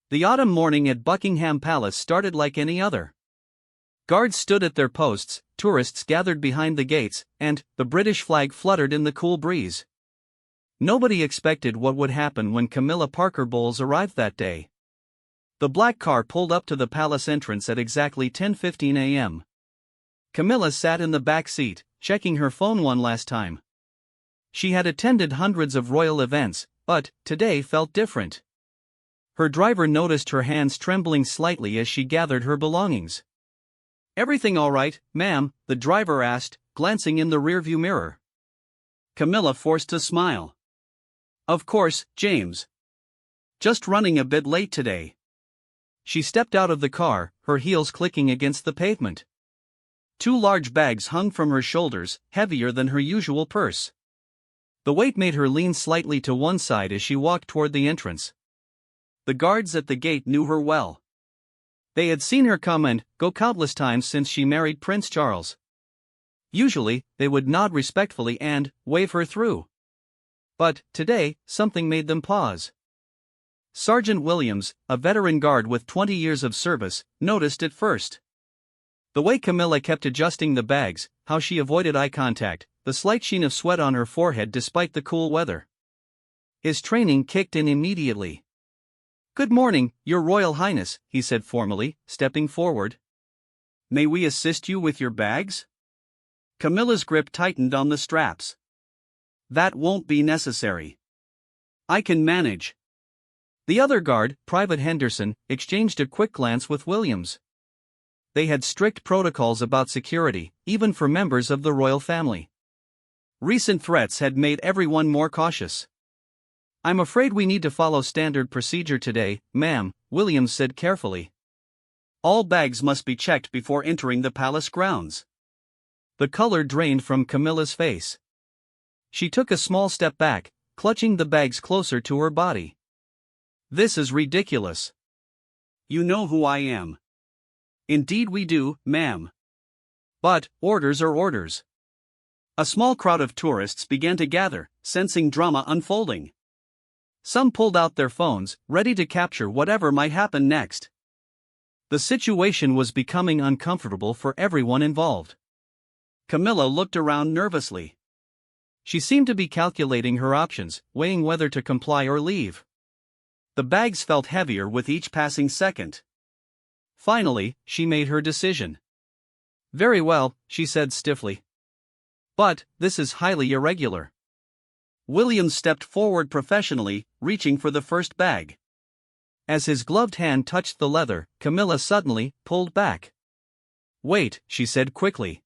The autumn morning at Buckingham Palace started like any other. Guards stood at their posts, tourists gathered behind the gates, and the British flag fluttered in the cool breeze. Nobody expected what would happen when Camilla Parker Bowles arrived that day. The black car pulled up to the palace entrance at exactly 10:15 a.m. Camilla sat in the back seat, checking her phone one last time. She had attended hundreds of royal events, but today felt different. Her driver noticed her hands trembling slightly as she gathered her belongings. "Everything all right, ma'am?" the driver asked, glancing in the rearview mirror. Camilla forced a smile. "Of course, James. Just running a bit late today." She stepped out of the car, her heels clicking against the pavement. Two large bags hung from her shoulders, heavier than her usual purse. The weight made her lean slightly to one side as she walked toward the entrance. The guards at the gate knew her well. They had seen her come and go countless times since she married Prince Charles. Usually, they would nod respectfully and wave her through. But today, something made them pause. Sergeant Williams, a veteran guard with 20 years of service, noticed it first. The way Camilla kept adjusting the bags, how she avoided eye contact, the slight sheen of sweat on her forehead despite the cool weather. His training kicked in immediately. "Good morning, Your Royal Highness," he said formally, stepping forward. "May we assist you with your bags?" Camilla's grip tightened on the straps. "That won't be necessary. I can manage." The other guard, Private Henderson, exchanged a quick glance with Williams. They had strict protocols about security, even for members of the royal family. Recent threats had made everyone more cautious. "I'm afraid we need to follow standard procedure today, ma'am," Williams said carefully. "All bags must be checked before entering the palace grounds." The color drained from Camilla's face. She took a small step back, clutching the bags closer to her body. "This is ridiculous." "You know who I am." "Indeed we do, ma'am. But orders are orders." A small crowd of tourists began to gather, sensing drama unfolding. Some pulled out their phones, ready to capture whatever might happen next. The situation was becoming uncomfortable for everyone involved. Camilla looked around nervously. She seemed to be calculating her options, weighing whether to comply or leave. The bags felt heavier with each passing second. Finally, she made her decision. "Very well," she said stiffly. "But this is highly irregular." Williams stepped forward professionally, reaching for the first bag. As his gloved hand touched the leather, Camilla suddenly pulled back. "Wait," she said quickly.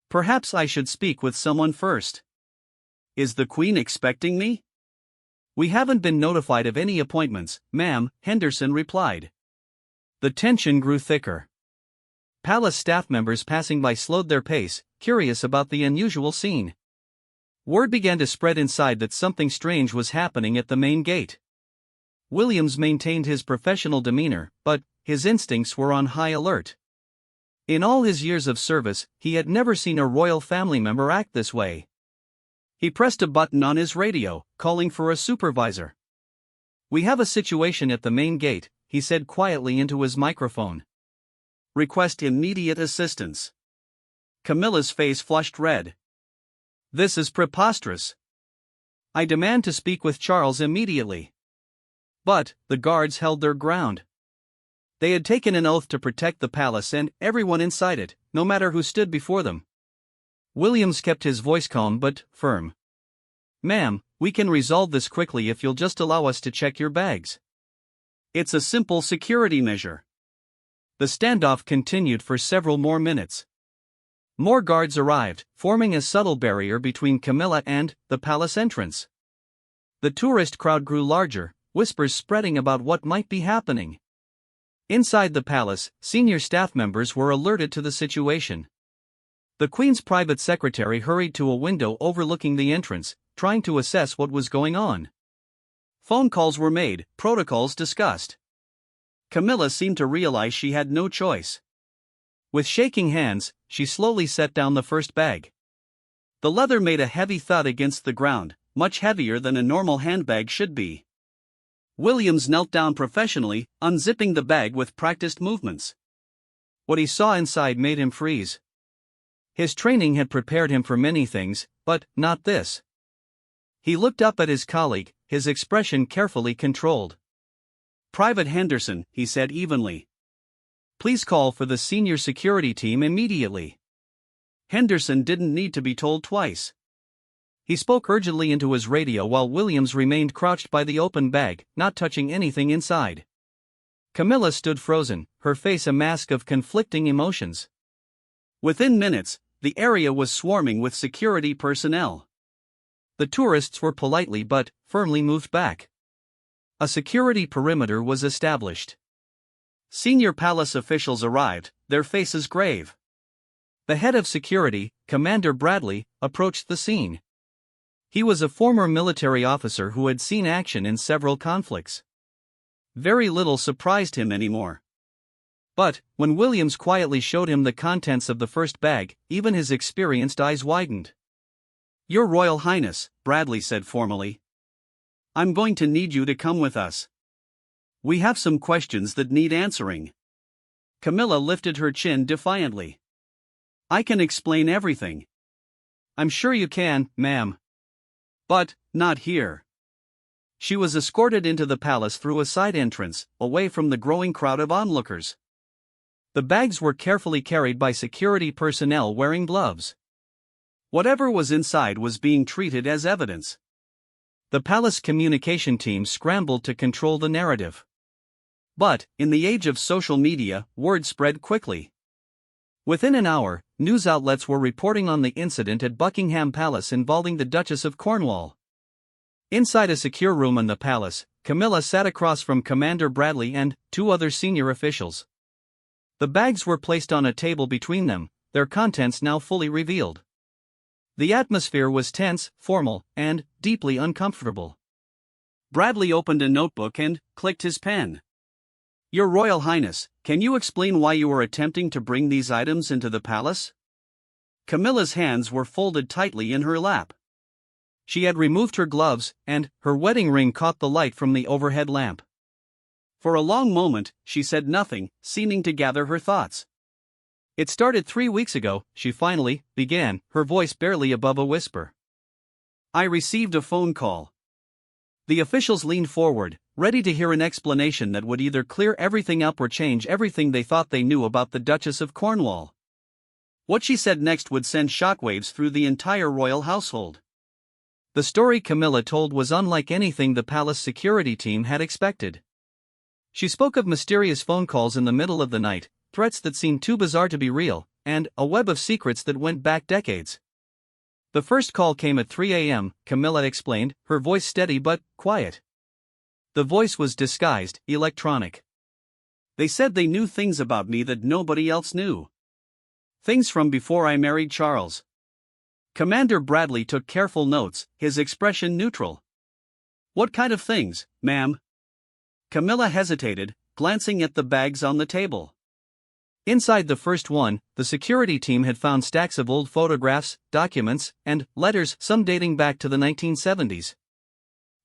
"Perhaps I should speak with someone first." "Is the Queen expecting me?" "We haven't been notified of any appointments, ma'am," Henderson replied. The tension grew thicker. Palace staff members passing by slowed their pace, curious about the unusual scene. Word began to spread inside that something strange was happening at the main gate. Williams maintained his professional demeanor, but his instincts were on high alert. In all his years of service, he had never seen a royal family member act this way. He pressed a button on his radio, calling for a supervisor. "We have a situation at the main gate," he said quietly into his microphone. "Request immediate assistance." Camilla's face flushed red. "This is preposterous. I demand to speak with Charles immediately." But the guards held their ground. They had taken an oath to protect the palace and everyone inside it, no matter who stood before them. Williams kept his voice calm but firm. "Ma'am, we can resolve this quickly if you'll just allow us to check your bags. It's a simple security measure." The standoff continued for several more minutes. More guards arrived, forming a subtle barrier between Camilla and the palace entrance. The tourist crowd grew larger, whispers spreading about what might be happening. Inside the palace, senior staff members were alerted to the situation. The Queen's private secretary hurried to a window overlooking the entrance, trying to assess what was going on. Phone calls were made, protocols discussed. Camilla seemed to realize she had no choice. With shaking hands, she slowly set down the first bag. The leather made a heavy thud against the ground, much heavier than a normal handbag should be. Williams knelt down professionally, unzipping the bag with practiced movements. What he saw inside made him freeze. His training had prepared him for many things, but not this. He looked up at his colleague, his expression carefully controlled. "Private Henderson," he said evenly. "Please call for the senior security team immediately." Henderson didn't need to be told twice. He spoke urgently into his radio while Williams remained crouched by the open bag, not touching anything inside. Camilla stood frozen, her face a mask of conflicting emotions. Within minutes, the area was swarming with security personnel. The tourists were politely but firmly moved back. A security perimeter was established. Senior palace officials arrived, their faces grave. The head of security, Commander Bradley, approached the scene. He was a former military officer who had seen action in several conflicts. Very little surprised him anymore. But, when Williams quietly showed him the contents of the first bag, even his experienced eyes widened. "Your Royal Highness," Bradley said formally. "I'm going to need you to come with us. We have some questions that need answering." Camilla lifted her chin defiantly. "I can explain everything." "I'm sure you can, ma'am. But, not here." She was escorted into the palace through a side entrance, away from the growing crowd of onlookers. The bags were carefully carried by security personnel wearing gloves. Whatever was inside was being treated as evidence. The palace communication team scrambled to control the narrative. But, in the age of social media, word spread quickly. Within an hour, news outlets were reporting on the incident at Buckingham Palace involving the Duchess of Cornwall. Inside a secure room in the palace, Camilla sat across from Commander Bradley and two other senior officials. The bags were placed on a table between them, their contents now fully revealed. The atmosphere was tense, formal, and deeply uncomfortable. Bradley opened a notebook and clicked his pen. "Your Royal Highness, can you explain why you were attempting to bring these items into the palace?" Camilla's hands were folded tightly in her lap. She had removed her gloves, and her wedding ring caught the light from the overhead lamp. For a long moment, she said nothing, seeming to gather her thoughts. "It started 3 weeks ago," she finally began, her voice barely above a whisper. "I received a phone call." The officials leaned forward, ready to hear an explanation that would either clear everything up or change everything they thought they knew about the Duchess of Cornwall. What she said next would send shockwaves through the entire royal household. The story Camilla told was unlike anything the palace security team had expected. She spoke of mysterious phone calls in the middle of the night, threats that seemed too bizarre to be real, and a web of secrets that went back decades. "The first call came at 3 a.m., Camilla explained, her voice steady but quiet. The voice was disguised, electronic. "They said they knew things about me that nobody else knew. Things from before I married Charles." Commander Bradley took careful notes, his expression neutral. "What kind of things, ma'am?" Camilla hesitated, glancing at the bags on the table. Inside the first one, the security team had found stacks of old photographs, documents, and letters, some dating back to the 1970s.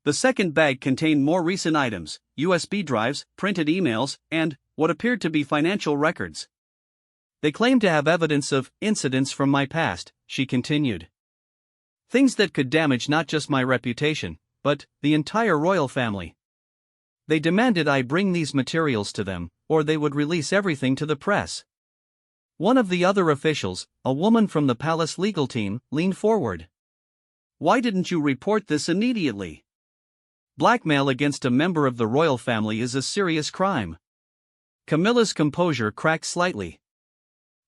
The second bag contained more recent items, USB drives, printed emails, and what appeared to be financial records. "They claimed to have evidence of incidents from my past," she continued. "Things that could damage not just my reputation, but the entire royal family. They demanded I bring these materials to them, or they would release everything to the press." One of the other officials, a woman from the palace legal team, leaned forward. "Why didn't you report this immediately? Blackmail against a member of the royal family is a serious crime." Camilla's composure cracked slightly.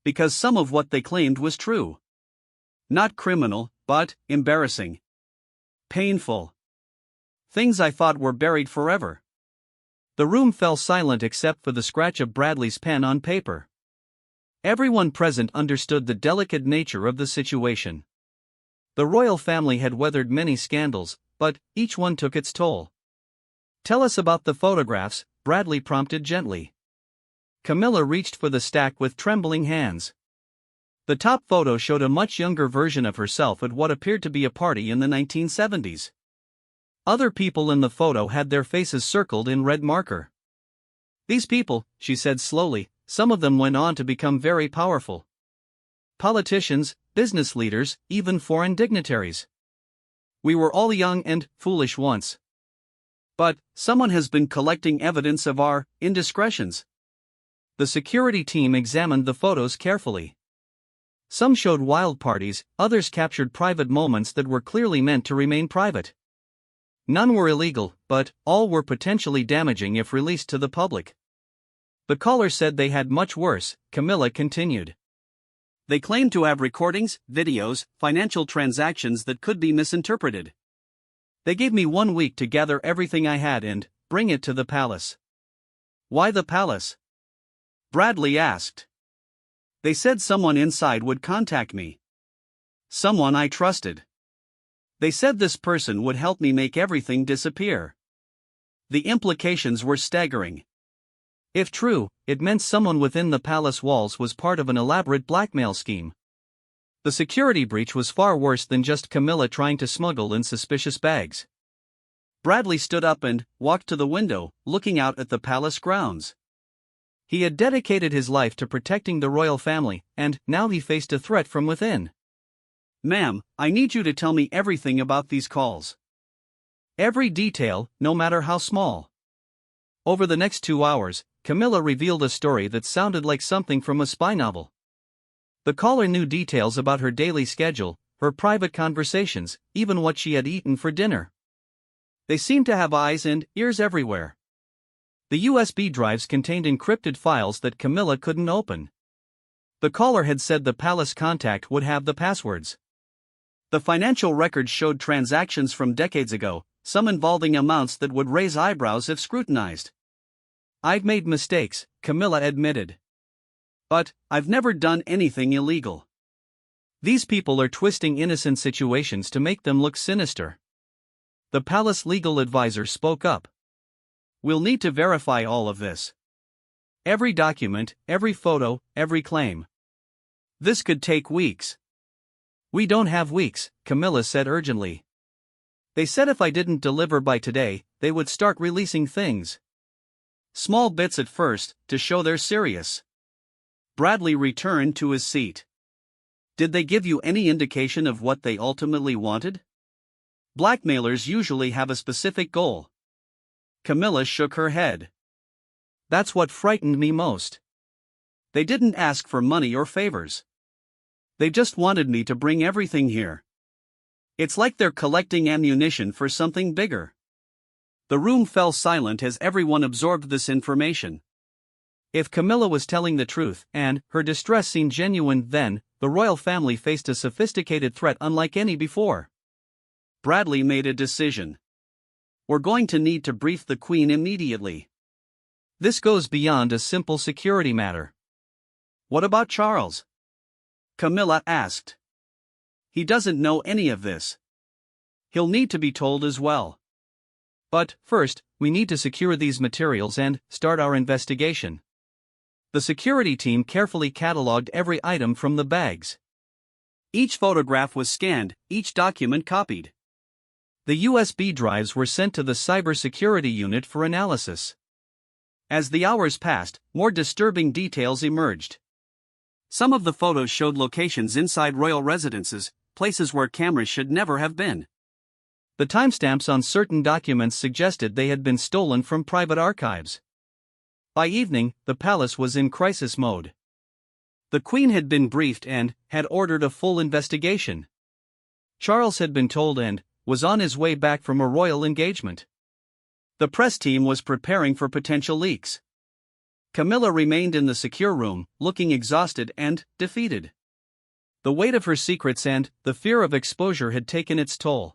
"Because some of what they claimed was true. Not criminal, but embarrassing. Painful. Things I thought were buried forever." The room fell silent except for the scratch of Bradley's pen on paper. Everyone present understood the delicate nature of the situation. The royal family had weathered many scandals, but each one took its toll. "Tell us about the photographs," Bradley prompted gently. Camilla reached for the stack with trembling hands. The top photo showed a much younger version of herself at what appeared to be a party in the 1970s. Other people in the photo had their faces circled in red marker. These people, she said slowly, some of them went on to become very powerful. Politicians, business leaders, even foreign dignitaries. We were all young and foolish once. But someone has been collecting evidence of our indiscretions. The security team examined the photos carefully. Some showed wild parties, others captured private moments that were clearly meant to remain private. None were illegal, but all were potentially damaging if released to the public. The caller said they had much worse, Camilla continued. They claimed to have recordings, videos, financial transactions that could be misinterpreted. They gave me 1 week to gather everything I had and bring it to the palace. Why the palace? Bradley asked. They said someone inside would contact me. Someone I trusted. They said this person would help me make everything disappear. The implications were staggering. If true, it meant someone within the palace walls was part of an elaborate blackmail scheme. The security breach was far worse than just Camilla trying to smuggle in suspicious bags. Bradley stood up and walked to the window, looking out at the palace grounds. He had dedicated his life to protecting the royal family, and now he faced a threat from within. Ma'am, I need you to tell me everything about these calls. Every detail, no matter how small. Over the next 2 hours, Camilla revealed a story that sounded like something from a spy novel. The caller knew details about her daily schedule, her private conversations, even what she had eaten for dinner. They seemed to have eyes and ears everywhere. The USB drives contained encrypted files that Camilla couldn't open. The caller had said the palace contact would have the passwords. The financial records showed transactions from decades ago, some involving amounts that would raise eyebrows if scrutinized. I've made mistakes, Camilla admitted. But I've never done anything illegal. These people are twisting innocent situations to make them look sinister. The palace legal advisor spoke up. We'll need to verify all of this. Every document, every photo, every claim. This could take weeks. We don't have weeks, Camilla said urgently. They said if I didn't deliver by today, they would start releasing things. Small bits at first, to show they're serious. Bradley returned to his seat. Did they give you any indication of what they ultimately wanted? Blackmailers usually have a specific goal. Camilla shook her head. That's what frightened me most. They didn't ask for money or favors. They just wanted me to bring everything here. It's like they're collecting ammunition for something bigger. The room fell silent as everyone absorbed this information. If Camilla was telling the truth, and her distress seemed genuine, then the royal family faced a sophisticated threat unlike any before. Bradley made a decision. We're going to need to brief the Queen immediately. This goes beyond a simple security matter. What about Charles? Camilla asked. He doesn't know any of this. He'll need to be told as well. But first, we need to secure these materials and start our investigation. The security team carefully catalogued every item from the bags. Each photograph was scanned, each document copied. The USB drives were sent to the cybersecurity unit for analysis. As the hours passed, more disturbing details emerged. Some of the photos showed locations inside royal residences, places where cameras should never have been. The timestamps on certain documents suggested they had been stolen from private archives. By evening, the palace was in crisis mode. The Queen had been briefed and had ordered a full investigation. Charles had been told and was on his way back from a royal engagement. The press team was preparing for potential leaks. Camilla remained in the secure room, looking exhausted and defeated. The weight of her secrets and the fear of exposure had taken its toll.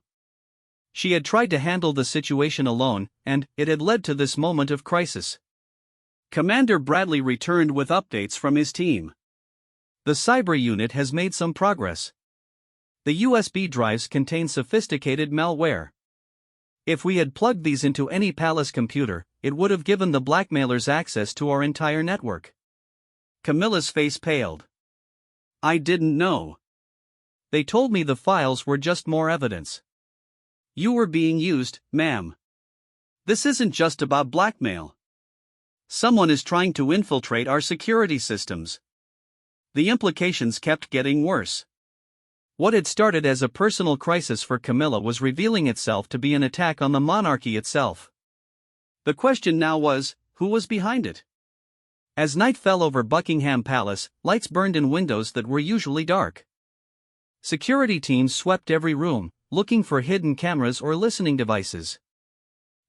She had tried to handle the situation alone, and it had led to this moment of crisis. Commander Bradley returned with updates from his team. The cyber unit has made some progress. The USB drives contain sophisticated malware. If we had plugged these into any palace computer, it would have given the blackmailers access to our entire network. Camilla's face paled. I didn't know. They told me the files were just more evidence. You were being used, ma'am. This isn't just about blackmail. Someone is trying to infiltrate our security systems. The implications kept getting worse. What had started as a personal crisis for Camilla was revealing itself to be an attack on the monarchy itself. The question now was, who was behind it? As night fell over Buckingham Palace, lights burned in windows that were usually dark. Security teams swept every room, looking for hidden cameras or listening devices.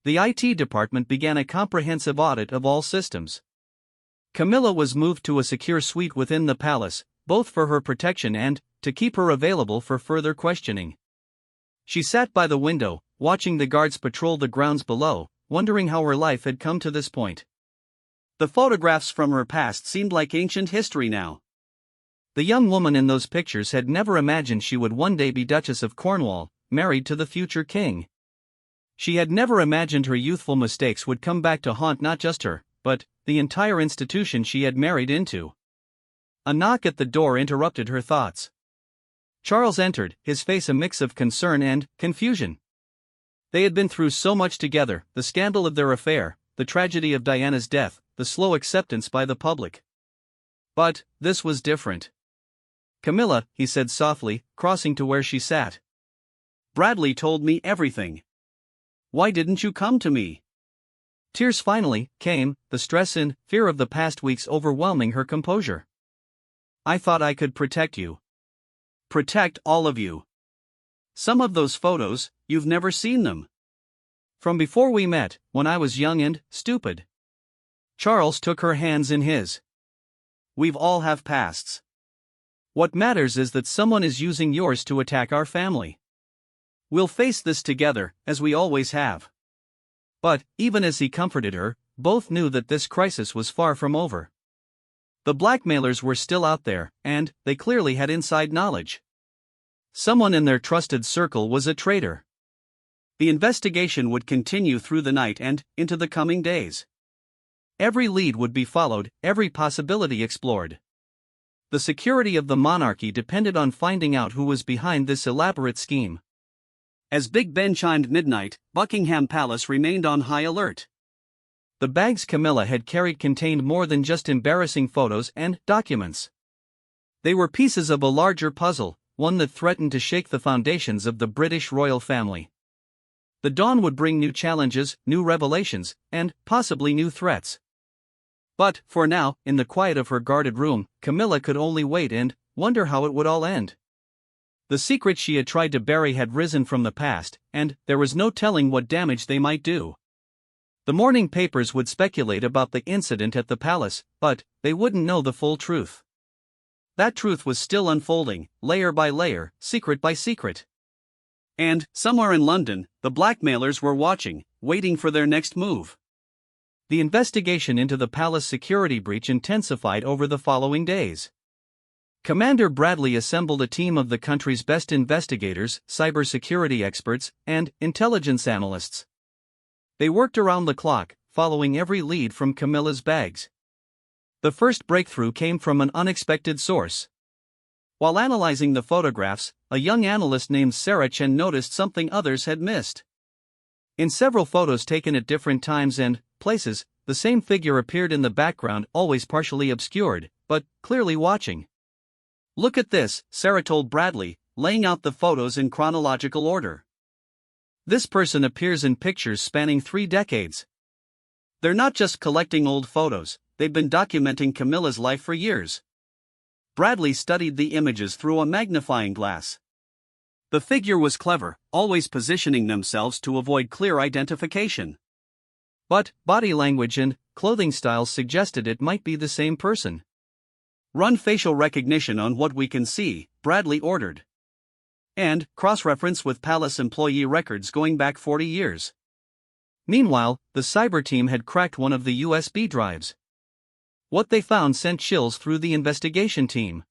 The IT department began a comprehensive audit of all systems. Camilla was moved to a secure suite within the palace, both for her protection and to keep her available for further questioning. She sat by the window, watching the guards patrol the grounds below, wondering how her life had come to this point. The photographs from her past seemed like ancient history now. The young woman in those pictures had never imagined she would one day be Duchess of Cornwall, married to the future king. She had never imagined her youthful mistakes would come back to haunt not just her, but the entire institution she had married into. A knock at the door interrupted her thoughts. Charles entered, his face a mix of concern and confusion. They had been through so much together, the scandal of their affair, the tragedy of Diana's death, the slow acceptance by the public. But this was different. "Camilla," he said softly, crossing to where she sat. "Bradley told me everything. Why didn't you come to me?" Tears finally came, the stress and fear of the past weeks overwhelming her composure. "I thought I could protect you. Protect all of you. Some of those photos, you've never seen them. From before we met, when I was young and stupid." Charles took her hands in his. "We've all have pasts. What matters is that someone is using yours to attack our family. We'll face this together, as we always have." But, even as he comforted her, both knew that this crisis was far from over. The blackmailers were still out there, and they clearly had inside knowledge. Someone in their trusted circle was a traitor. The investigation would continue through the night and into the coming days. Every lead would be followed, every possibility explored. The security of the monarchy depended on finding out who was behind this elaborate scheme. As Big Ben chimed midnight, Buckingham Palace remained on high alert. The bags Camilla had carried contained more than just embarrassing photos and documents. They were pieces of a larger puzzle, one that threatened to shake the foundations of the British royal family. The dawn would bring new challenges, new revelations, and possibly new threats. But, for now, in the quiet of her guarded room, Camilla could only wait and wonder how it would all end. The secrets she had tried to bury had risen from the past, and there was no telling what damage they might do. The morning papers would speculate about the incident at the palace, but they wouldn't know the full truth. That truth was still unfolding, layer by layer, secret by secret. And, somewhere in London, the blackmailers were watching, waiting for their next move. The investigation into the palace security breach intensified over the following days. Commander Bradley assembled a team of the country's best investigators, cybersecurity experts, and intelligence analysts. They worked around the clock, following every lead from Camilla's bags. The first breakthrough came from an unexpected source. While analyzing the photographs, a young analyst named Sarah Chen noticed something others had missed. In several photos taken at different times and places, the same figure appeared in the background, always partially obscured, but clearly watching. "Look at this," Sarah told Bradley, laying out the photos in chronological order. "This person appears in pictures spanning 3 decades. They're not just collecting old photos, they've been documenting Camilla's life for years." Bradley studied the images through a magnifying glass. The figure was clever, always positioning themselves to avoid clear identification. But body language and clothing styles suggested it might be the same person. "Run facial recognition on what we can see," Bradley ordered. "And cross-reference with palace employee records going back 40 years. Meanwhile, the cyber team had cracked one of the USB drives. What they found sent chills through the investigation team.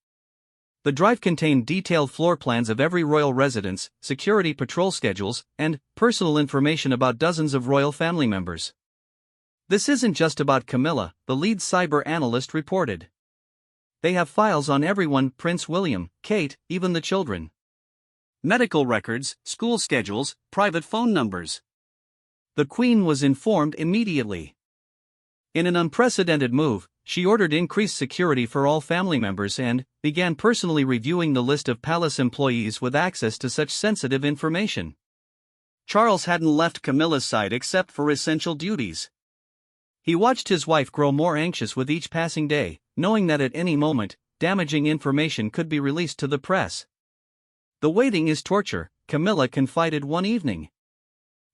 The drive contained detailed floor plans of every royal residence, security patrol schedules, and personal information about dozens of royal family members. "This isn't just about Camilla," the lead cyber analyst reported. "They have files on everyone: Prince William, Kate, even the children. medical records, school schedules, private phone numbers. The Queen was informed immediately. In an unprecedented move, she ordered increased security for all family members and began personally reviewing the list of palace employees with access to such sensitive information. Charles hadn't left Camilla's side except for essential duties. He watched his wife grow more anxious with each passing day, knowing that at any moment, damaging information could be released to the press. "The waiting is torture," Camilla confided one evening.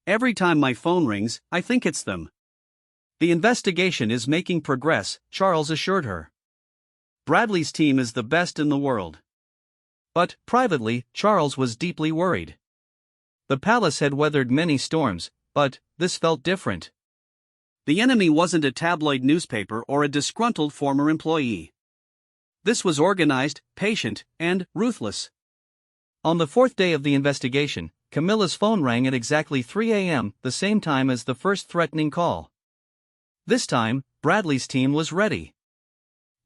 "Every time my phone rings, I think it's them." "The investigation is making progress," Charles assured her. "Bradley's team is the best in the world." But, privately, Charles was deeply worried. The palace had weathered many storms, but this felt different. The enemy wasn't a tabloid newspaper or a disgruntled former employee. This was organized, patient, and ruthless. On the fourth day of the investigation, Camilla's phone rang at exactly 3 a.m., the same time as the first threatening call. This time, Bradley's team was ready.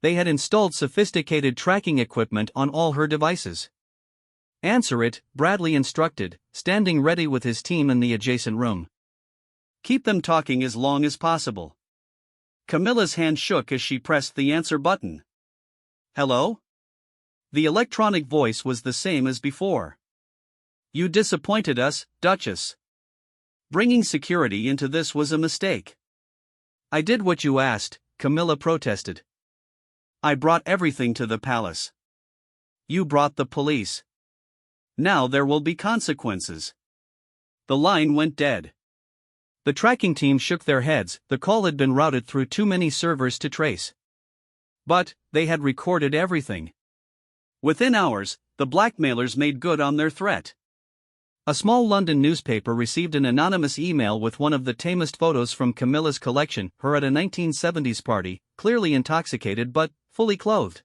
They had installed sophisticated tracking equipment on all her devices. "Answer it," Bradley instructed, standing ready with his team in the adjacent room. "Keep them talking as long as possible." Camilla's hand shook as she pressed the answer button. "Hello?" The electronic voice was the same as before. "You disappointed us, Duchess. Bringing security into this was a mistake." "I did what you asked," Camilla protested. "I brought everything to the palace." "You brought the police. Now there will be consequences." The line went dead. The tracking team shook their heads. The call had been routed through too many servers to trace. But they had recorded everything. Within hours, the blackmailers made good on their threat. A small London newspaper received an anonymous email with one of the tamest photos from Camilla's collection, her at a 1970s party, clearly intoxicated but fully clothed.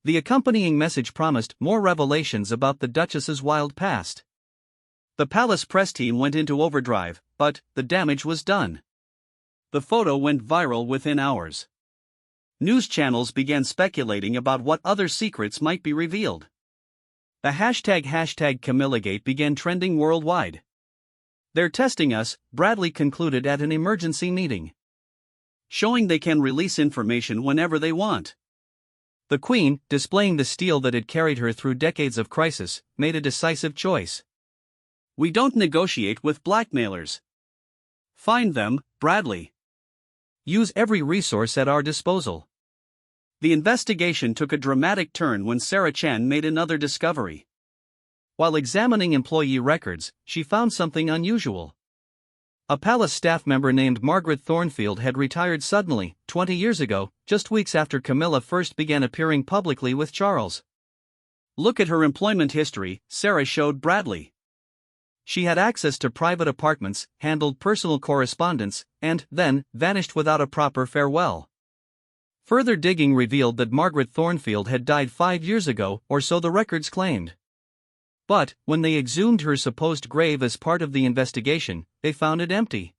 The accompanying message promised more revelations about the Duchess's wild past. The palace press team went into overdrive, but the damage was done. The photo went viral within hours. News channels began speculating about what other secrets might be revealed. The hashtag #CamillaGate began trending worldwide. "They're testing us," Bradley concluded at an emergency meeting. "Showing they can release information whenever they want." The Queen, displaying the steel that had carried her through decades of crisis, made a decisive choice. "We don't negotiate with blackmailers. Find them, Bradley. Use every resource at our disposal." The investigation took a dramatic turn when Sarah Chan made another discovery. While examining employee records, she found something unusual. A palace staff member named Margaret Thornfield had retired suddenly, 20 years ago, just weeks after Camilla first began appearing publicly with Charles. "Look at her employment history," Sarah showed Bradley. She had access to private apartments, handled personal correspondence, and then vanished without a proper farewell. Further digging revealed that Margaret Thornfield had died 5 years ago, or so the records claimed. But, when they exhumed her supposed grave as part of the investigation, they found it empty.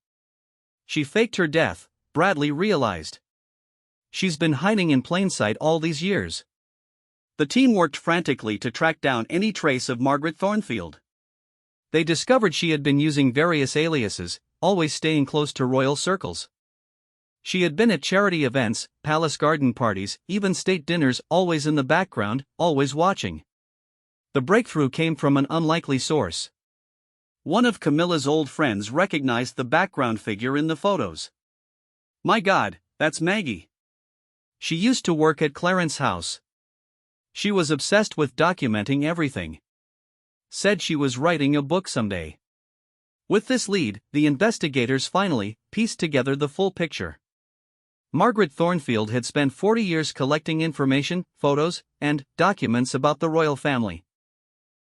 She faked her death, Bradley realized. She's been hiding in plain sight all these years. The team worked frantically to track down any trace of Margaret Thornfield. They discovered she had been using various aliases, always staying close to royal circles. She had been at charity events, palace garden parties, even state dinners, always in the background, always watching. The breakthrough came from an unlikely source. One of Camilla's old friends recognized the background figure in the photos. "My God, that's Maggie. She used to work at Clarence House. She was obsessed with documenting everything. Said she was writing a book someday." With this lead, the investigators finally pieced together the full picture. Margaret Thornfield had spent 40 years collecting information, photos, and documents about the royal family.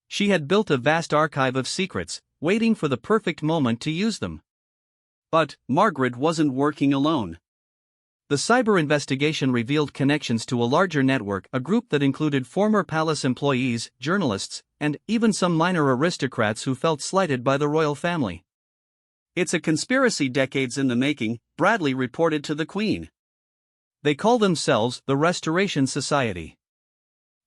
She had built a vast archive of secrets, waiting for the perfect moment to use them. But Margaret wasn't working alone. The cyber investigation revealed connections to a larger network, a group that included former palace employees, journalists, and even some minor aristocrats who felt slighted by the royal family. "It's a conspiracy decades in the making," Bradley reported to the Queen. "They call themselves the Restoration Society.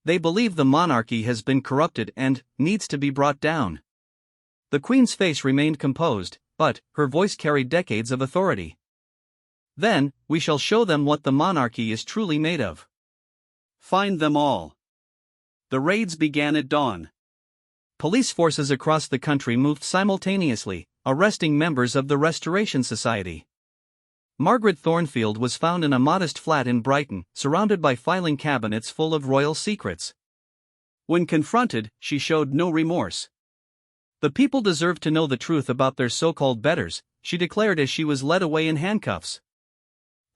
They believe the monarchy has been corrupted and needs to be brought down. The Queen's face remained composed, but her voice carried decades of authority. Then, we shall show them what the monarchy is truly made of. Find them all. The raids began at dawn. Police forces across the country moved simultaneously, arresting members of the Restoration Society. Margaret Thornfield was found in a modest flat in Brighton, surrounded by filing cabinets full of royal secrets. When confronted, she showed no remorse. The people deserved to know the truth about their so-called betters, she declared as she was led away in handcuffs.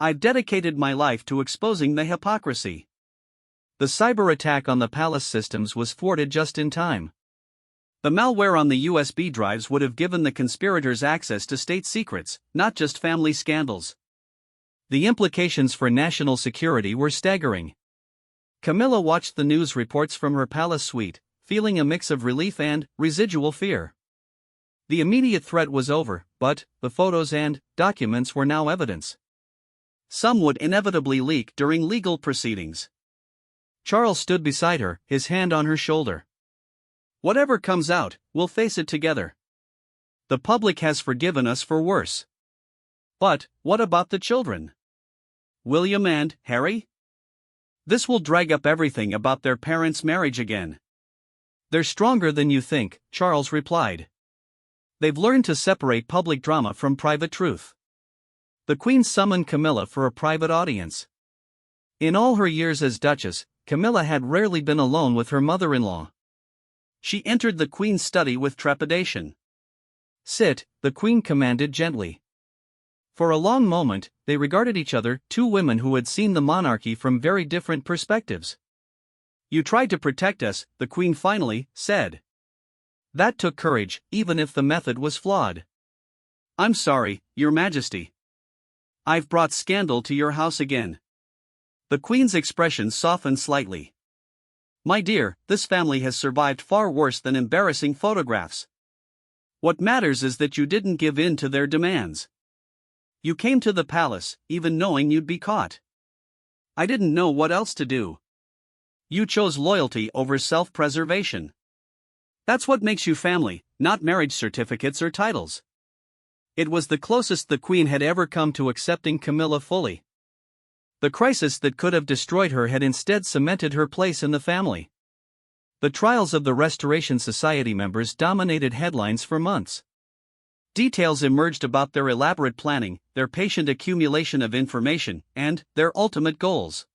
I've dedicated my life to exposing the hypocrisy. The cyber attack on the palace systems was thwarted just in time. The malware on the USB drives would have given the conspirators access to state secrets, not just family scandals. The implications for national security were staggering. Camilla watched the news reports from her palace suite, feeling a mix of relief and residual fear. The immediate threat was over, but the photos and documents were now evidence. Some would inevitably leak during legal proceedings. Charles stood beside her, his hand on her shoulder. Whatever comes out, we'll face it together. The public has forgiven us for worse. But, what about the children? William and Harry? This will drag up everything about their parents' marriage again. They're stronger than you think, Charles replied. They've learned to separate public drama from private truth. The Queen summoned Camilla for a private audience. In all her years as Duchess, Camilla had rarely been alone with her mother-in-law. She entered the Queen's study with trepidation. Sit, the Queen commanded gently. For a long moment, they regarded each other, two women who had seen the monarchy from very different perspectives. You tried to protect us, the Queen finally said. That took courage, even if the method was flawed. I'm sorry, Your Majesty. I've brought scandal to your house again. The Queen's expression softened slightly. My dear, this family has survived far worse than embarrassing photographs. What matters is that you didn't give in to their demands. You came to the palace, even knowing you'd be caught. I didn't know what else to do. You chose loyalty over self-preservation. That's what makes you family, not marriage certificates or titles. It was the closest the Queen had ever come to accepting Camilla fully. The crisis that could have destroyed her had instead cemented her place in the family. The trials of the Restoration Society members dominated headlines for months. Details emerged about their elaborate planning, their patient accumulation of information, and their ultimate goals.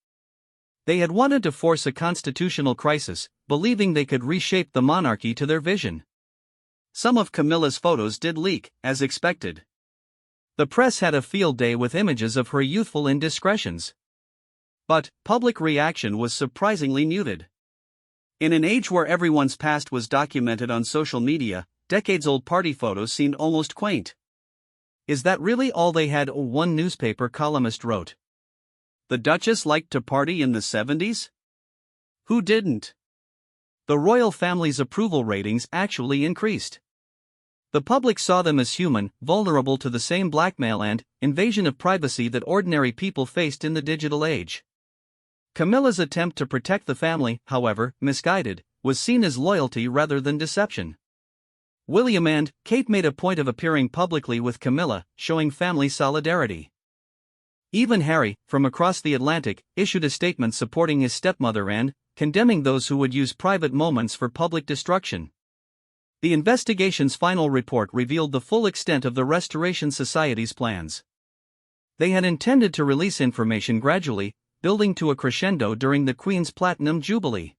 They had wanted to force a constitutional crisis, believing they could reshape the monarchy to their vision. Some of Camilla's photos did leak, as expected. The press had a field day with images of her youthful indiscretions. But public reaction was surprisingly muted. In an age where everyone's past was documented on social media, decades-old party photos seemed almost quaint. Is that really all they had? One newspaper columnist wrote. The Duchess liked to party in the 70s? Who didn't? The royal family's approval ratings actually increased. The public saw them as human, vulnerable to the same blackmail and invasion of privacy that ordinary people faced in the digital age. Camilla's attempt to protect the family, however misguided, was seen as loyalty rather than deception. William and Kate made a point of appearing publicly with Camilla, showing family solidarity. Even Harry, from across the Atlantic, issued a statement supporting his stepmother and condemning those who would use private moments for public destruction. The investigation's final report revealed the full extent of the Restoration Society's plans. They had intended to release information gradually, building to a crescendo during the Queen's Platinum Jubilee.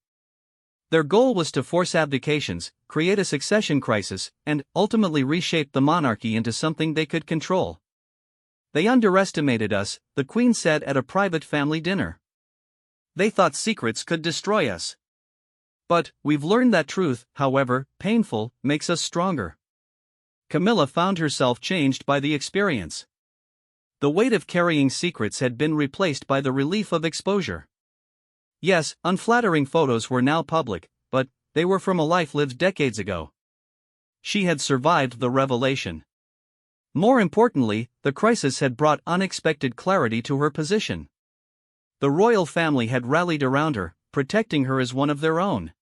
Their goal was to force abdications, create a succession crisis, and ultimately reshape the monarchy into something they could control. They underestimated us, the Queen said at a private family dinner. They thought secrets could destroy us. But we've learned that truth, however painful, makes us stronger. Camilla found herself changed by the experience. The weight of carrying secrets had been replaced by the relief of exposure. Yes, unflattering photos were now public, but they were from a life lived decades ago. She had survived the revelation. More importantly, the crisis had brought unexpected clarity to her position. The royal family had rallied around her, protecting her as one of their own.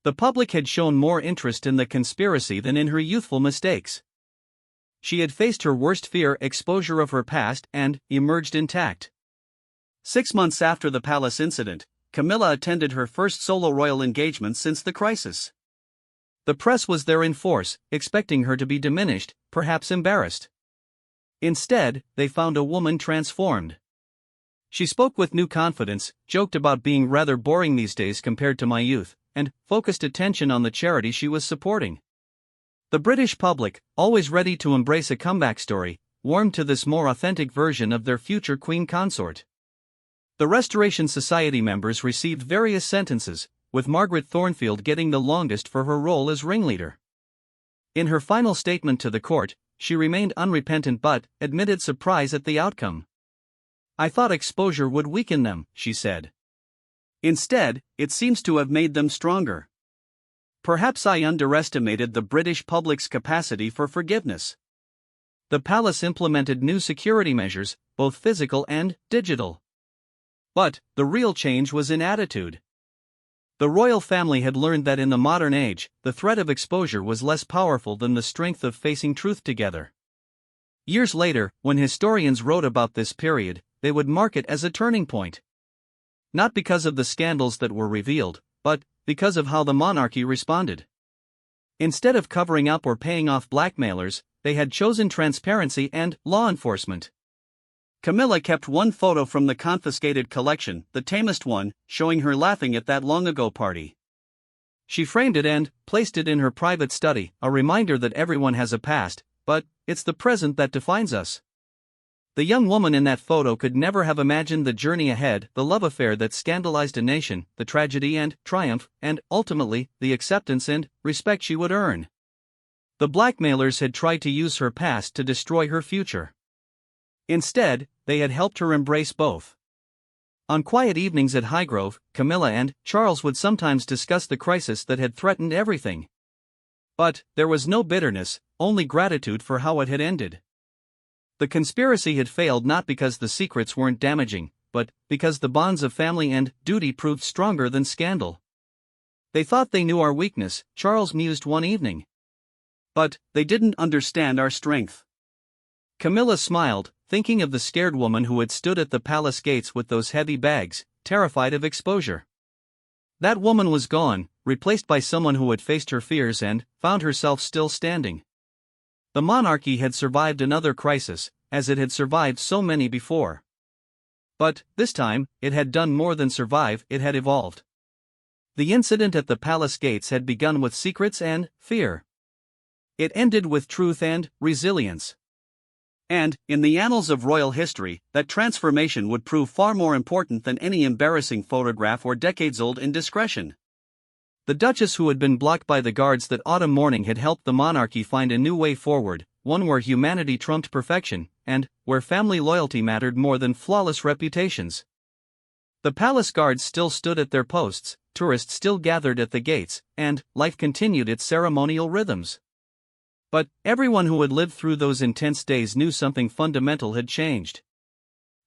The public had shown more interest in the conspiracy than in her youthful mistakes. She had faced her worst fear, exposure of her past, and emerged intact. 6 months after the palace incident, Camilla attended her first solo royal engagement since the crisis. The press was there in force, expecting her to be diminished, perhaps embarrassed. Instead, they found a woman transformed. She spoke with new confidence, joked about being rather boring these days compared to my youth, and focused attention on the charity she was supporting. The British public, always ready to embrace a comeback story, warmed to this more authentic version of their future queen consort. The Restoration Society members received various sentences, with Margaret Thornfield getting the longest for her role as ringleader. In her final statement to the court, she remained unrepentant but admitted surprise at the outcome. "I thought exposure would weaken them," she said. "Instead, it seems to have made them stronger. Perhaps I underestimated the British public's capacity for forgiveness." The palace implemented new security measures, both physical and digital. But the real change was in attitude. The royal family had learned that in the modern age, the threat of exposure was less powerful than the strength of facing truth together. Years later, when historians wrote about this period, they would mark it as a turning point. Not because of the scandals that were revealed, but because of how the monarchy responded. Instead of covering up or paying off blackmailers, they had chosen transparency and law enforcement. Camilla kept one photo from the confiscated collection, the tamest one, showing her laughing at that long-ago party. She framed it and placed it in her private study, a reminder that everyone has a past, but it's the present that defines us. The young woman in that photo could never have imagined the journey ahead, the love affair that scandalized a nation, the tragedy and triumph, and, ultimately, the acceptance and respect she would earn. The blackmailers had tried to use her past to destroy her future. Instead, they had helped her embrace both. On quiet evenings at Highgrove, Camilla and Charles would sometimes discuss the crisis that had threatened everything. But there was no bitterness, only gratitude for how it had ended. The conspiracy had failed not because the secrets weren't damaging, but because the bonds of family and duty proved stronger than scandal. "They thought they knew our weakness," Charles mused one evening. "But they didn't understand our strength." Camilla smiled, thinking of the scared woman who had stood at the palace gates with those heavy bags, terrified of exposure. That woman was gone, replaced by someone who had faced her fears and found herself still standing. The monarchy had survived another crisis, as it had survived so many before. But, this time, it had done more than survive, it had evolved. The incident at the palace gates had begun with secrets and fear. It ended with truth and resilience. And, in the annals of royal history, that transformation would prove far more important than any embarrassing photograph or decades-old indiscretion. The Duchess, who had been blocked by the guards that autumn morning, had helped the monarchy find a new way forward, one where humanity trumped perfection, and where family loyalty mattered more than flawless reputations. The palace guards still stood at their posts, tourists still gathered at the gates, and life continued its ceremonial rhythms. But everyone who had lived through those intense days knew something fundamental had changed.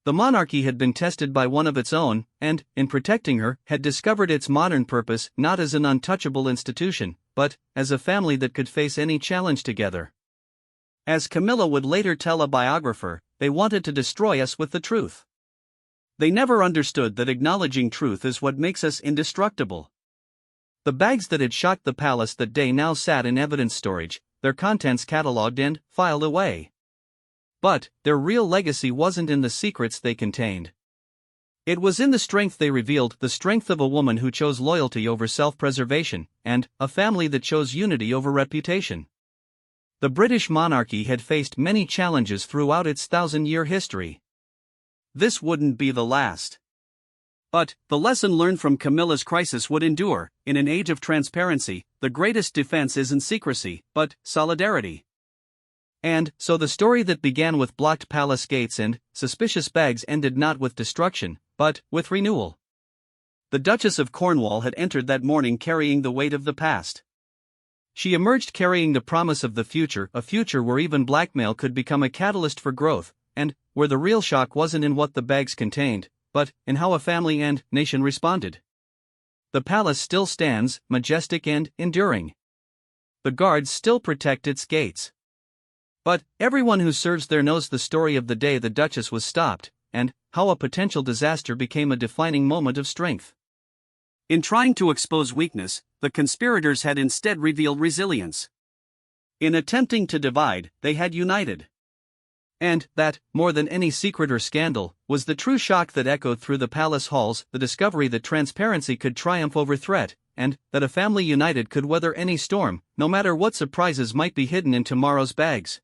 The monarchy had been tested by one of its own, and, in protecting her, had discovered its modern purpose not as an untouchable institution, but as a family that could face any challenge together. As Camilla would later tell a biographer, "They wanted to destroy us with the truth. They never understood that acknowledging truth is what makes us indestructible." The bags that had shocked the palace that day now sat in evidence storage, their contents catalogued and filed away. But their real legacy wasn't in the secrets they contained. It was in the strength they revealed, the strength of a woman who chose loyalty over self-preservation, and a family that chose unity over reputation. The British monarchy had faced many challenges throughout its 1,000-year history. This wouldn't be the last. But the lesson learned from Camilla's crisis would endure. In an age of transparency, the greatest defense isn't secrecy, but solidarity. And so the story that began with blocked palace gates and suspicious bags ended not with destruction, but with renewal. The Duchess of Cornwall had entered that morning carrying the weight of the past. She emerged carrying the promise of the future, a future where even blackmail could become a catalyst for growth, and where the real shock wasn't in what the bags contained, but in how a family and nation responded. the palace still stands, majestic and enduring. The guards still protect its gates. But everyone who serves there knows the story of the day the Duchess was stopped, and how a potential disaster became a defining moment of strength. In trying to expose weakness, the conspirators had instead revealed resilience. In attempting to divide, they had united. And that, more than any secret or scandal, was the true shock that echoed through the palace halls, the discovery that transparency could triumph over threat, and that a family united could weather any storm, no matter what surprises might be hidden in tomorrow's bags.